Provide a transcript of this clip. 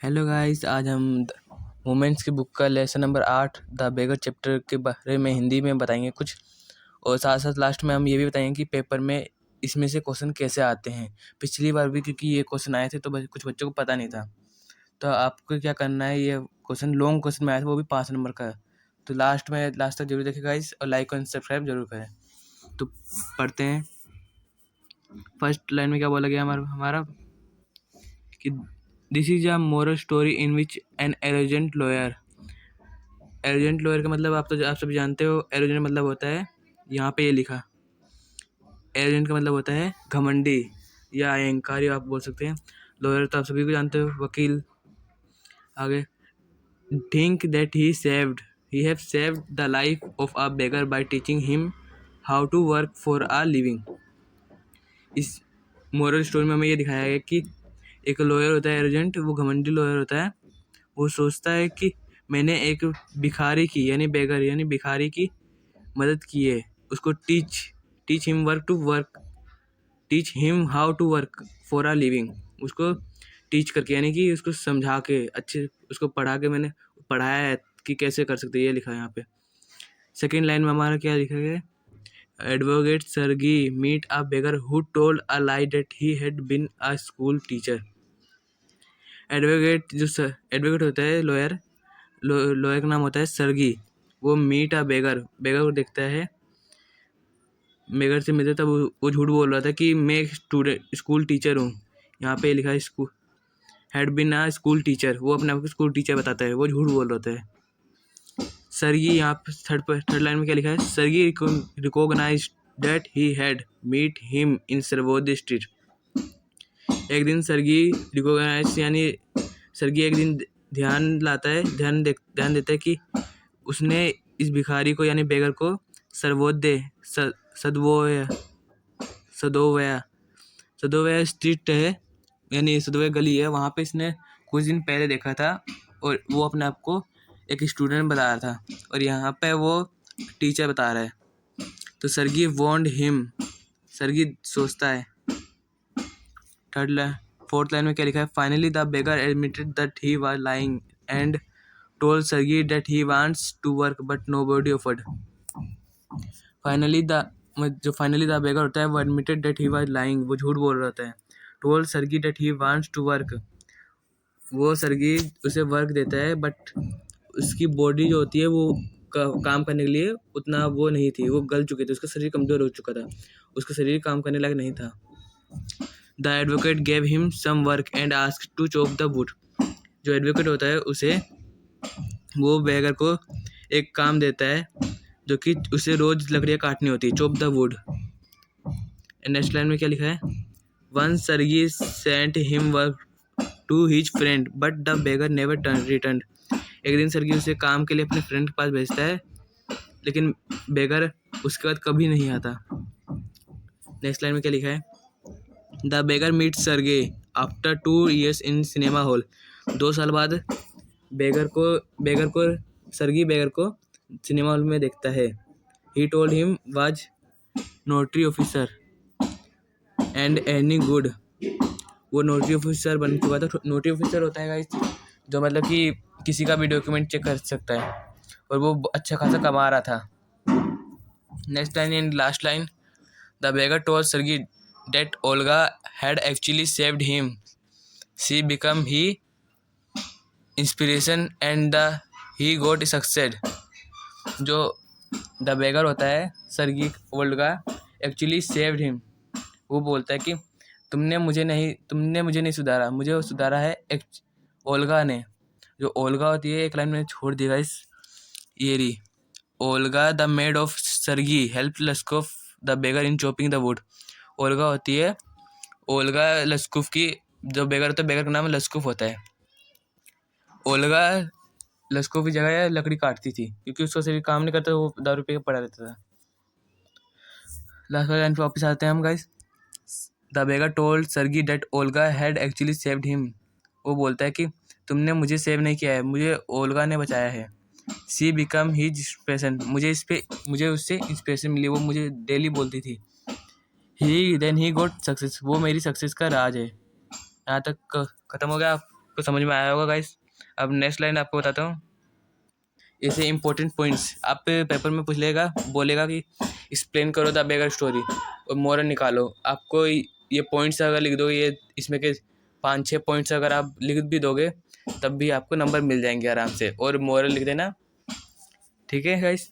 Hello guys, आज हम women's की बुक का lesson number 8 the beggar chapter के बारे में हिंदी में बताएंगे कुछ, और साथ साथ लास्ट में हम ये भी बताएंगे कि पेपर में इसमें से क्वेश्चन कैसे आते हैं। पिछली बार भी क्योंकि ये क्वेश्चन आए थे तो कुछ बच्चों को पता नहीं था, तो आपको क्या करना है, ये क्वेश्चन लॉन्ग क्वेश्चन में आया था, वो भी 5 नंबर का। तो लास्ट तक जरूर देखें गाइस, और लाइक और सब्सक्राइब जरूर करें। तो पढ़ते हैं। फर्स्ट लाइन में क्या बोला गया हमारा कि this is a moral story in which an arrogant lawyer. Arrogant lawyer का मतलब आप सब जानते हो। एरोजेंट मतलब होता है, यहाँ पे ये लिखा, एरोजेंट का मतलब होता है घमंडी या अहंकारी आप बोल सकते हैं। लॉयर तो आप सभी को जानते हो, वकील। आगे, think that he have saved the life of a beggar by teaching him how to work for a living. इस मोरल स्टोरी में हमें ये दिखाया गया कि एक लॉयर होता है एरोजेंट, वो घमंडी लॉयर होता है। वो सोचता है कि मैंने एक भिखारी की यानी बेगर यानी भिखारी की मदद की है, उसको teach him how to work for a living. उसको टीच करके यानी कि उसको समझा के, अच्छे उसको पढ़ा के मैंने पढ़ाया है कि कैसे कर सकते हैं, ये लिखा है यहाँ पे। सेकेंड लाइन में हमारा क्या लिखा गया है, advocate Sergei meet a beggar who told a lie that he had been a school teacher. Advocate होता है लॉयर, लॉयर का नाम होता है सर्गी। वो मीट अ बेगर को देखता है, बेगर से मिलता, तब वो झूठ बोल रहा था कि मैं एक स्कूल टीचर हूँ। यहाँ पे लिखा है school had been a school teacher, वो अपने आप को स्कूल टीचर बताता है, वो झूठ बोल रहा था। सर्गी यहाँ पे थर्ड लाइन में क्या लिखा है, Sergei recognised that he had meet him in Sarvodaya street. एक दिन सर्गी रिकॉग्नाइज यानी सर्गी एक दिन ध्यान देता है कि उसने इस भिखारी को यानी बेगर को सदोवया स्ट्रीट है यानी सदोवया गली है, वहाँ पे इसने कुछ दिन पहले देखा था, और वो अपने आप को एक स्टूडेंट बता रहा था, और यहाँ पे वो टीचर बता रहा है। तो सर्गी वॉन्ड हिम, सर्गी सोचता है। फोर्थ लाइन में क्या लिखा है, finally the beggar admitted that he was lying and told Sergey that he wants to work but nobody offered. Finally the beggar होता है, वो admitted that he was lying, वो झूठ बोल रहा होता है। Told Sergei that he wants to work, वो सर्गी उसे वर्क देता है, बट उसकी बॉडी जो होती है वो काम करने के लिए उतना वो नहीं थी, वो गल चुकी थी, उसका शरीर कमज़ोर हो चुका था, उसका शरीर काम करने लायक नहीं था। The advocate gave him some work and asked to chop the wood. जो एडवोकेट होता है उसे वो बेगर को एक काम देता है, जो कि उसे रोज लकड़ियाँ काटनी होती है, chop the wood. Next line में क्या लिखा है, one Sergei sent him work to his friend but the beggar never return. एक दिन सर्गी उसे काम के लिए अपने फ्रेंड के पास भेजता है, लेकिन बेगर उसके बाद कभी नहीं आता। नेक्स्ट लाइन में क्या लिखा है, the beggar meet Serge after 2 years in cinema hall. 2 साल बाद बेगर को सर्गी बेगर को सिनेमा हॉल में देखता है। He told him was notary officer and any good. वो नोटरी ऑफिसर बन चुका था। नोटरी ऑफिसर होता है गाइस, जो मतलब कि किसी का भी डॉक्यूमेंट चेक कर सकता है, और वो अच्छा खासा कमा रहा था। Next line and last line, the beggar told Sergei that Olga had actually saved him, she become he inspiration and he got succeed. जो द बेगर होता है Sergei Olga actually saved him, वो बोलता है कि तुमने मुझे नहीं सुधारा, मुझे सुधारा है ओल्गा ने। जो ओल्गा होती है, एक लाइन में छोड़ दिया इस ये रही, Olga the maid of Sergei help Lushkoff the beggar in chopping the wood. Olga होती है, ओल्गा लस्कुफ की, जो बेगर होता है बेगर का नाम लस्कुफ होता है। ओल्गा लस्कुफ की जगह लकड़ी काटती थी, क्योंकि उसका शरीर काम नहीं करता, वो दारू पी के पड़ा रहता था। लास्ट लाइन पे वापस आते हैं हम guys, the beggar told Sergei that Olga had actually saved him. वो बोलता है कि तुमने मुझे सेव नहीं किया है, मुझे ओल्गा ने बचाया है। सी बिकम हिज इंस्पिरेशन, मुझे उससे इंस्पिरेशन मिली, वो मुझे डेली बोलती थी। ही गोट सक्सेस, वो मेरी सक्सेस का राज है। यहाँ तक ख़त्म हो गया। आपको समझ में आया होगा गाइस। अब नेक्स्ट लाइन आपको बताता हूँ। ऐसे इंपॉर्टेंट पॉइंट्स आप पेपर में पूछ लेगा, बोलेगा कि एक्सप्लेन करो द बेगर स्टोरी और मोरल निकालो। आपको ये पॉइंट्स अगर लिख दोगे, ये इसमें के 5-6 पॉइंट्स अगर आप लिख भी दोगे तब भी आपको नंबर मिल जाएंगे आराम से। और मोरल लिख देना, ठीक है गाइस।